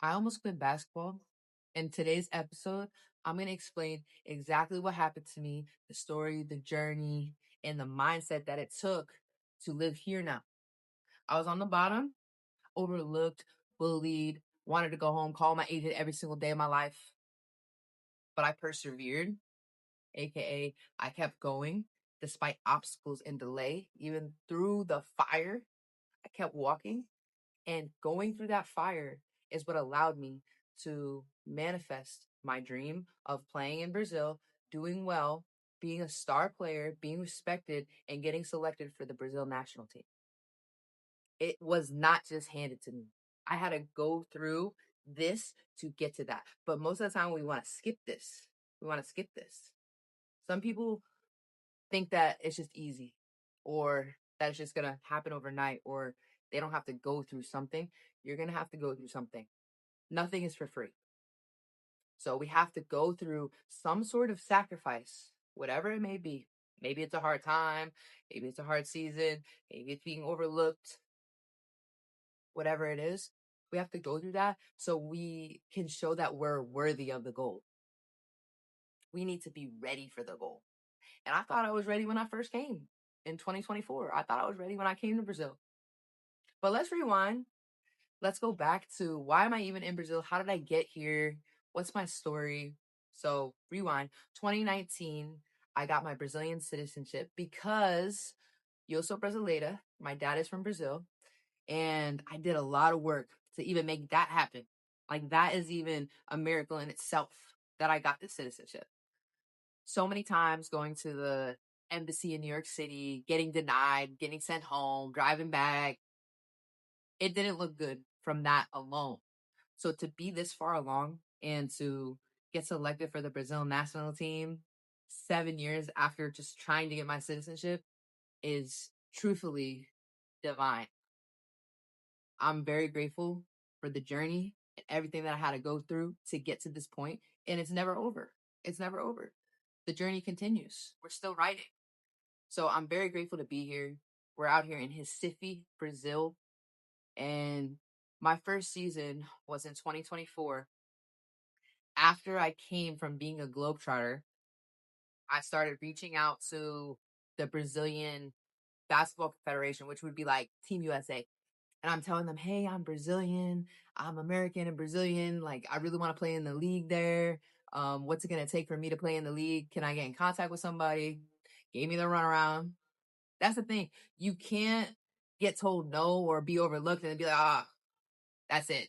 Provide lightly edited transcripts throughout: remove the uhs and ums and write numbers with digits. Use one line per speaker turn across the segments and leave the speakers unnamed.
I almost quit basketball. In today's episode, I'm going to explain exactly what happened to me, the story, the journey, and the mindset that it took to live here now. I was on the bottom, overlooked, bullied, wanted to go home, call my agent every single day of my life, but I persevered, aka I kept going despite obstacles and delay. Even through the fire, I kept walking. And going through that fire is what allowed me to manifest my dream of playing in Brazil, doing well, being a star player, being respected, and getting selected for the Brazil national team. It was not just handed to me. I had to go through this to get to that. But most of the time, we want to skip this. We want to skip this. Some people think that it's just easy or that it's just going to happen overnight or they don't have to go through something. You're going to have to go through something. Nothing is for free. So we have to go through some sort of sacrifice, whatever it may be. Maybe it's a hard time. Maybe it's a hard season. Maybe it's being overlooked. Whatever it is, we have to go through that so we can show that we're worthy of the goal. We need to be ready for the goal. And I thought I was ready when I first came in 2024. I thought I was ready when I came to Brazil. But let's rewind. Let's go back to why am I even in Brazil? How did I get here? What's my story? So, rewind. 2019, I got my Brazilian citizenship because eu sou brasileira. My dad is from Brazil. And I did a lot of work to even make that happen. Like, that is even a miracle in itself that I got this citizenship. So many times going to the embassy in New York City, getting denied, getting sent home, driving back. It didn't look good from that alone. So to be this far along and to get selected for the Brazil national team 7 years after just trying to get my citizenship is truthfully divine. I'm very grateful for the journey and everything that I had to go through to get to this point, and it's never over. It's never over. The journey continues. We're still writing. So I'm very grateful to be here. We're out here in Recife, Brazil, and my first season was in 2024. After I came from being a Globetrotter, I started reaching out to the Brazilian Basketball Federation, which would be like Team USA. And I'm telling them, hey, I'm Brazilian, I'm American and Brazilian. Like, I really want to play in the league there. What's it going to take for me to play in the league? Can I get in contact with somebody? Gave me the runaround. That's the thing. You can't get told no or be overlooked and be like, that's it.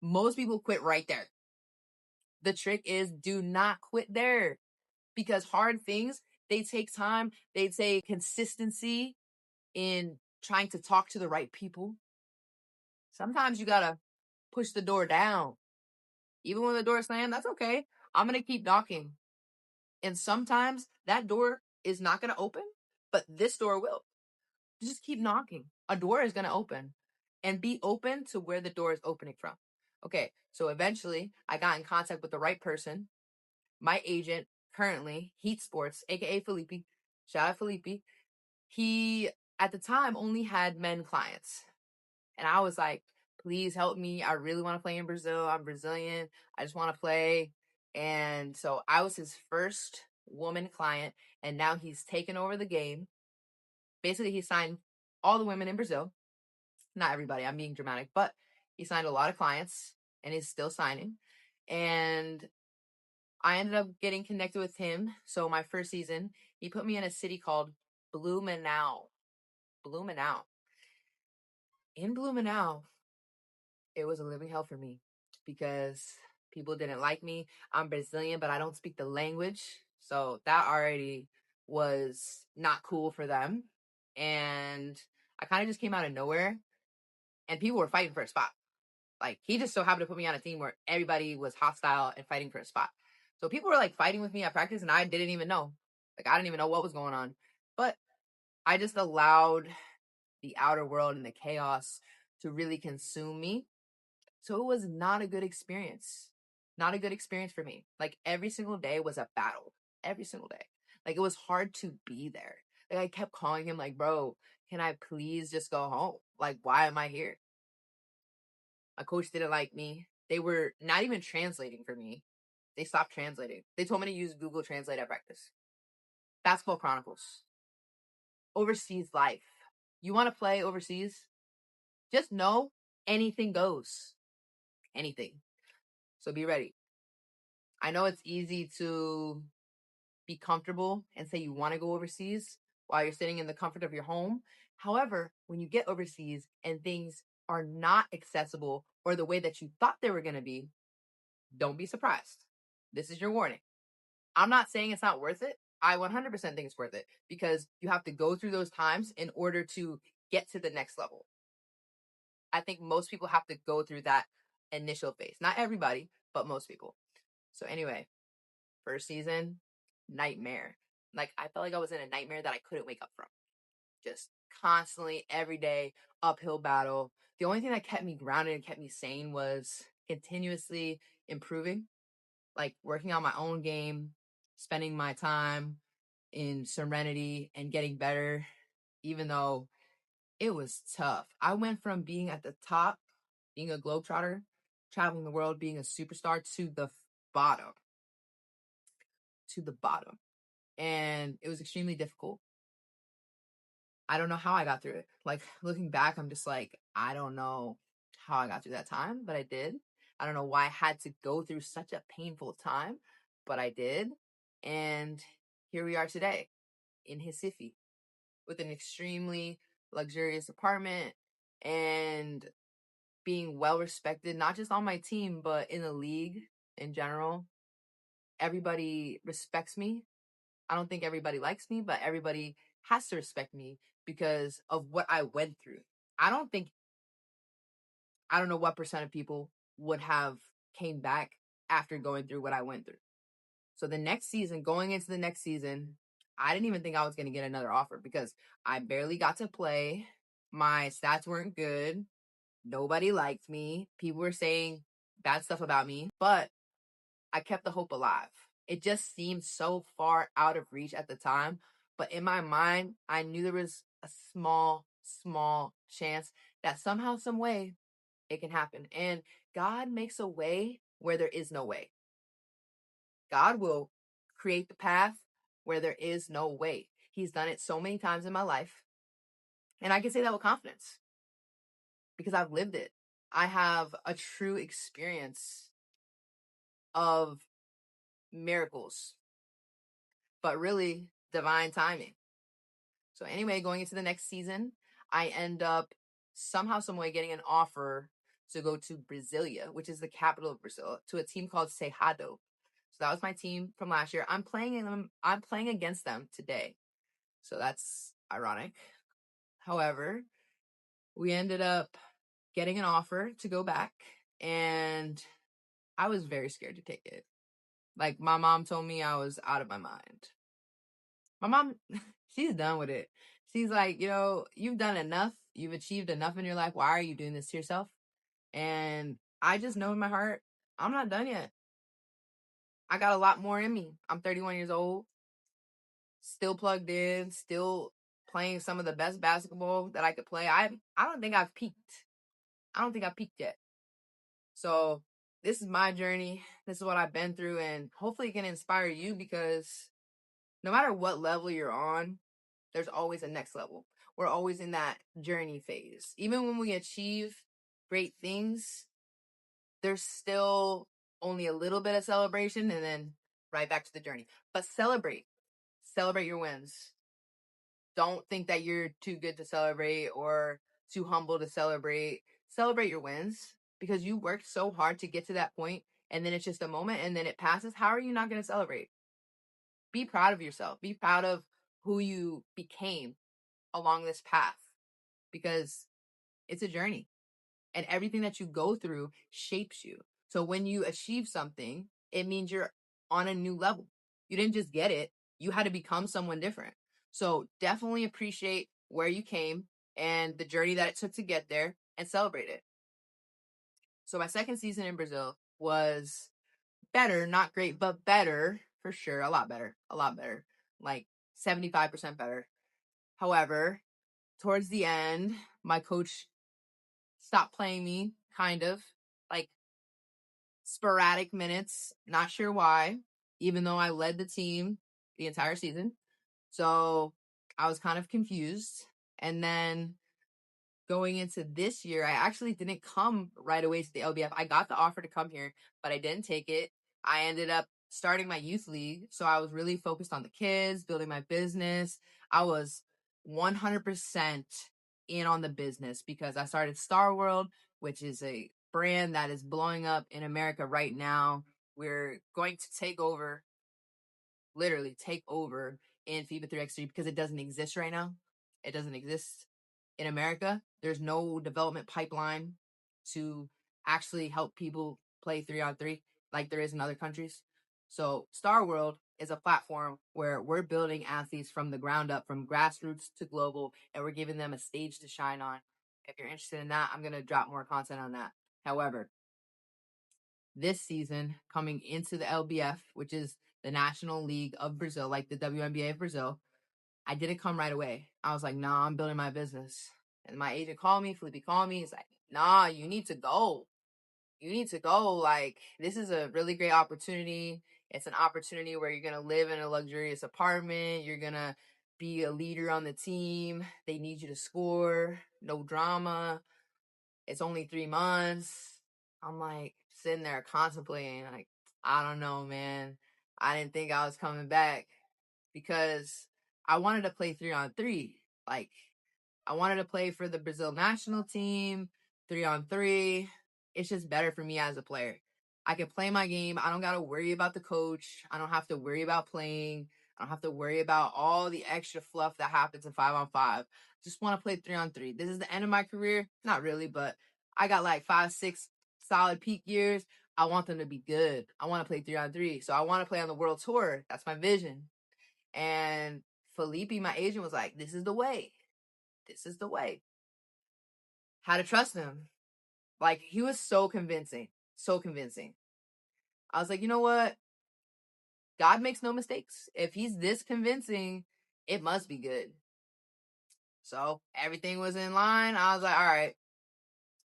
Most people quit right there. The trick is do not quit there because hard things, they take time. They take consistency in trying to talk to the right people. Sometimes you got to push the door down. Even when the door is slammed, that's okay. I'm going to keep knocking. And sometimes that door is not going to open, but this door will. Just keep knocking. A door is going to open and be open to where the door is opening from. Okay, so eventually I got in contact with the right person. My agent currently, Heat Sports, aka Felipe. Shout out Felipe. He at the time only had men clients. And I was like, please help me. I really want to play in Brazil. I'm Brazilian. I just want to play. And so I was his first woman client. And now he's taken over the game. Basically, he signed all the women in Brazil. Not everybody, I'm being dramatic, but he signed a lot of clients and is still signing. And I ended up getting connected with him. So my first season, he put me in a city called Blumenau. Blumenau. In Blumenau, it was a living hell for me because people didn't like me. I'm Brazilian, but I don't speak the language. So that already was not cool for them. And I kind of just came out of nowhere and people were fighting for a spot. Like, he just so happened to put me on a team where everybody was hostile and fighting for a spot. So people were like fighting with me at practice and I didn't even know. Like, I didn't even know what was going on. But I just allowed the outer world and the chaos to really consume me. So it was not a good experience. Not a good experience for me. Like, every single day was a battle. Every single day. Like, it was hard to be there. Like, I kept calling him like, bro, can I please just go home? Like, why am I here? My coach didn't like me. They were not even translating for me. They stopped translating. They told me to use Google Translate at practice. Basketball Chronicles. Overseas life. You want to play overseas? Just know anything goes. Anything. So be ready. I know it's easy to be comfortable and say you want to go overseas while you're sitting in the comfort of your home. However, when you get overseas and things are not accessible or the way that you thought they were going to be, don't be surprised. This is your warning. I'm not saying it's not worth it. I 100% think it's worth it because you have to go through those times in order to get to the next level. I think most people have to go through that initial phase. Not everybody, but most people. So anyway, first season, nightmare. Like I felt like I was in a nightmare that I couldn't wake up from. Just constantly, every day, uphill battle. The only thing that kept me grounded and kept me sane was continuously improving, like working on my own game, spending my time in serenity and getting better, even though it was tough. I went from being at the top, being a globetrotter, traveling the world, being a superstar, to the bottom. To the bottom. And it was extremely difficult. I don't know how I got through it. Like looking back, I'm just like, I don't know how I got through that time, but I did. I don't know why I had to go through such a painful time, but I did. And here we are today in Recife with an extremely luxurious apartment and being well respected, not just on my team, but in the league in general. Everybody respects me. I don't think everybody likes me, but everybody has to respect me because of what I went through. I don't think, I don't know what percent of people would have came back after going through what I went through. So the next season, going into the next season, I didn't even think I was going to get another offer because I barely got to play. My stats weren't good. Nobody liked me. People were saying bad stuff about me, but I kept the hope alive. It just seemed so far out of reach at the time. But in my mind, I knew there was a small chance that somehow, some way, it can happen. And God makes a way where there is no way. God will create the path where there is no way. He's done it so many times in my life. And I can say that with confidence because I've lived it. I have a true experience of miracles, but really divine timing. So anyway, going into the next season, I end up somehow, some way getting an offer to go to Brasilia, which is the capital of Brazil, to a team called Cerrado. So that was my team from last year. I'm playing against them today. So that's ironic. However, we ended up getting an offer to go back, and I was very scared to take it. Like my mom told me I was out of my mind. My mom, she's done with it. She's like, you've done enough. You've achieved enough in your life. Why are you doing this to yourself? And I just know in my heart, I'm not done yet. I got a lot more in me. I'm 31 years old, still plugged in, still playing some of the best basketball that I could play. I don't think I've peaked. I don't think I've peaked yet. So this is my journey. This is what I've been through, and hopefully it can inspire you because no matter what level you're on, there's always a next level. We're always in that journey phase. Even when we achieve great things, there's still only a little bit of celebration and then right back to the journey. But celebrate. Celebrate your wins. Don't think that you're too good to celebrate or too humble to celebrate. Celebrate your wins because you worked so hard to get to that point and then it's just a moment and then it passes. How are you not going to celebrate? Be proud of yourself. Be proud of who you became along this path because it's a journey and everything that you go through shapes you. So when you achieve something, it means you're on a new level. You didn't just get it, you had to become someone different. So definitely appreciate where you came and the journey that it took to get there and celebrate it. So my second season in Brazil was better, not great, but better for sure. A lot better, like 75% better. However, towards the end, my coach stopped playing me, kind of. Like, sporadic minutes, not sure why, even though I led the team the entire season. So I was kind of confused. And then going into this year, I actually didn't come right away to the LBF. I got the offer to come here, but I didn't take it. I ended up starting my youth league. So I was really focused on the kids, building my business. I was 100% in on the business because I started Star World, which is a brand that is blowing up in America right now. We're going to take over, literally take over in FIFA 3x3 because it doesn't exist right now. It doesn't exist in America. There's no development pipeline to actually help people play 3-on-3 like there is in other countries. So Star World is a platform where we're building athletes from the ground up, from grassroots to global, and we're giving them a stage to shine on. If you're interested in that, I'm going to drop more content on that. However, this season, coming into the LBF, which is the National League of Brazil, like the WNBA of Brazil, I didn't come right away. I was like, nah, I'm building my business. And my agent called me, Felipe called me. He's like, nah, you need to go. You need to go. Like, this is a really great opportunity. It's an opportunity where you're going to live in a luxurious apartment. You're going to be a leader on the team. They need you to score. No drama. It's only 3 months. I'm like sitting there contemplating, like, I don't know, man. I didn't think I was coming back because I wanted to play 3-on-3. Like, I wanted to play for the Brazil national team, 3-on-3. It's just better for me as a player. I can play my game. I don't got to worry about the coach. I don't have to worry about playing. I don't have to worry about all the extra fluff that happens in 5-on-5. Just want to play 3-on-3. This is the end of my career. Not really, but I got like 5-6 solid peak years. I want them to be good. I want to play 3-on-3. So I want to play on the world tour. That's my vision. And Felipe, my agent, was like, this is the way. This is the way. How to trust him. Like, he was so convincing. So convincing. I was like, you know what? God makes no mistakes. If he's this convincing, it must be good. So everything was in line. I was like, all right,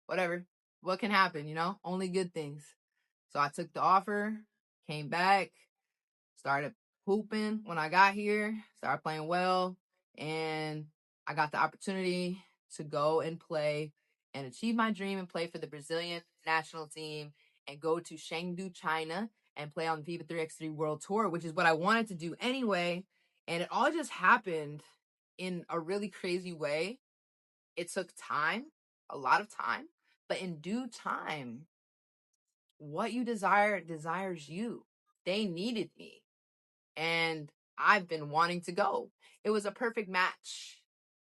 whatever. What can happen, you know? Only good things. So I took the offer, came back, started hooping when I got here, started playing well, and I got the opportunity to go and play and achieve my dream and play for the Brazilian national team and go to Chengdu, China and play on the FIFA 3x3 World Tour, which is what I wanted to do anyway. And it all just happened in a really crazy way. It took time, a lot of time, but in due time, what you desire desires you. They needed me and I've been wanting to go. It was a perfect match.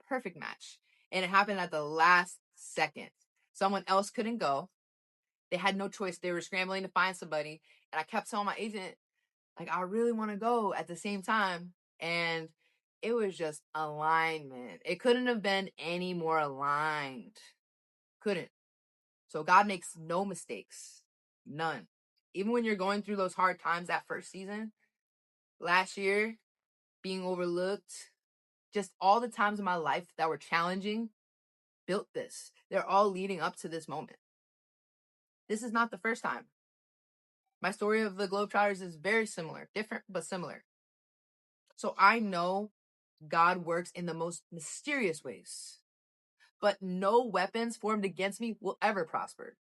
Perfect match. And it happened at the last second. Someone else couldn't go. They had no choice. They were scrambling to find somebody. And I kept telling my agent, like, I really want to go at the same time. And it was just alignment. It couldn't have been any more aligned. Couldn't. So God makes no mistakes. None. Even when you're going through those hard times that first season, last year, being overlooked, just all the times in my life that were challenging, built this. They're all leading up to this moment. This is not the first time. My story of the Globetrotters is very similar, different, but similar. So I know God works in the most mysterious ways, but no weapons formed against me will ever prosper.